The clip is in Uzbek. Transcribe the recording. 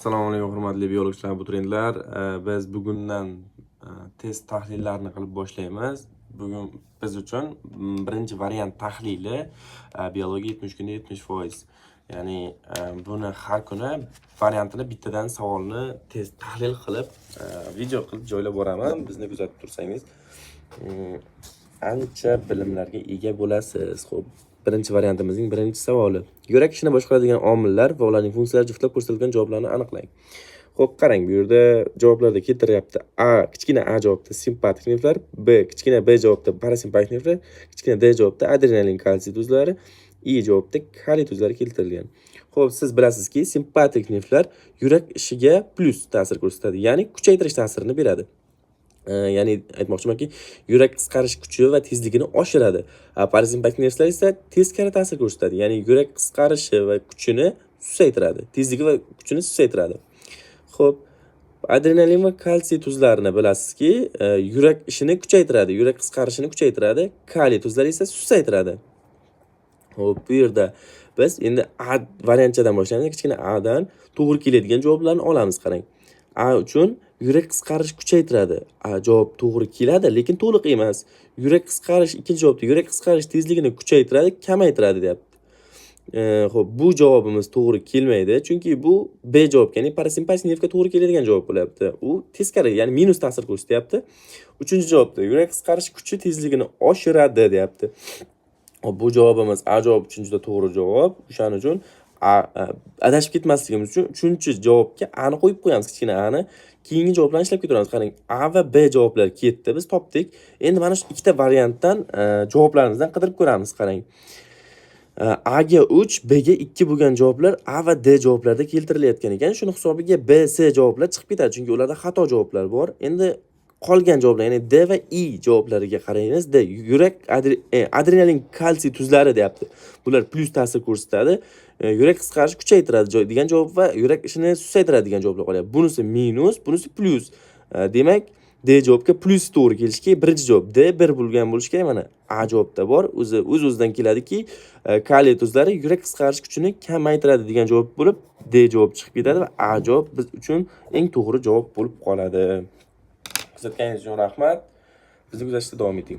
Assalomu alaykum hurmatli biologchilar, abituriyentlar. Biz bugundan test tahlillarini qilib boshlaymiz. Bugun biz uchun birinchi variant tahlili biologiya 70 kunda 70%. Ya'ni buni har kuni variantini bittadan savolni test tahlil qilib video qilib joylab boraman. Bizni kuzatib tursangiz ancha bilimlarga ega bo'lasiz. Xo'p, birinchi variantimizning birinchi savoli. Yurak ishini boshqaradigan omillar va ularning funksiyalari juftlab ko'rsatilgan javoblarni aniqlang. Xo'p, qarang, bu yerda javoblarda keltiryapti. Kichkina A javobda simpatik nervlar, kichkina B javobda parasimpatik nervlar, kichkina D javobda adrenalin, kalsiy tuzlari, I javobda kaliy tuzlari keltirilgan. Xo'p, siz bilasizki, simpatik nervlar yurak ishiga plus ta'sir ko'rsatadi, ya'ni kuchaytirish ta'sirini beradi. Ya'ni aytmoqchimanki, yurak qisqarish kuchi va tezligini oshiradi. Parasimpatik nervlar esa teskari ta'sir ko'rsatadi, ya'ni yurak qisqarishi va kuchini susaytiradi, tezligi va kuchini susaytiradi. Xo'p, adrenalin va kalsiy tuzlarini bilasizki, yurak ishini kuchaytiradi, yurak qisqarishini kuchaytiradi, kaliy tuzlari esa susaytiradi. Xo'p, bu yerda biz endi A variantchadan boshlaymiz. Kichkina A dan to'g'ri keladigan javoblarni olamiz, qarang. A uchun yurak qisqarish kuchaytiradi. Javob to'g'ri keladi, lekin to'liq emas. Yurak qisqarish ikkinchi javobda yurak qisqarish tezligini kuchaytiradi, kamaytiradi deyapti. Xo'p, bu javobimiz to'g'ri kelmaydi, chunki bu B javob, ya'ni parasimpatik nervga to'g'ri keladigan javob bo'lyapti. U teskari, ya'ni minus ta'sir ko'rsatyapti. Uchinchi javobda yurak qisqarish kuchi tezligini oshiradi deyapti. Hop, bu javobimiz A javob uchun juda to'g'ri javob. O'shaning uchun adashib ketmasligimiz uchun uchinchi javobga A ni qo'yib qo'yamiz, kichkina A ni. Keyingi javoblarni ishlab ketaveramiz. Qarang, A va B javoblar ketdi, biz topdik. Endi mana shu ikkita variantdan javoblarimizdan qidirib ko'ramiz, qarang. A ga 3, B ga 2 bo'lgan javoblar A va D javoblarda keltirilayotgan ekan. Shuni hisobiga B, C javoblar chiqib ketadi, chunki ularda xato javoblar bor. Endi qolgan javoblar, ya'ni D va I javoblariga qaraymiz. D yurak adrenalin, kalsiy tuzlari deyapti. Bular plus ta'sir ko'rsatadi. Yurak qisqarish kuchaytiradi degan javob va yurak ishini susaytiradi degan javoblar qolyapti. Bunisi minus, bunisi plus. Demak, D javobga plus to'g'ri kelishi kerak. Birinchi javob D 1 bo'lgan bo'lishi kerak. Mana A javobda bor. O'z-o'zidan keladiki, kaliy tuzlari yurak qisqarish kuchini kamaytiradi degan javob bo'lib, D javob chiqib ketadi va A javob biz uchun eng to'g'ri javob bo'lib qoladi. Kuzatganingiz uchun rahmat. Bizni kuzatishda davom eting.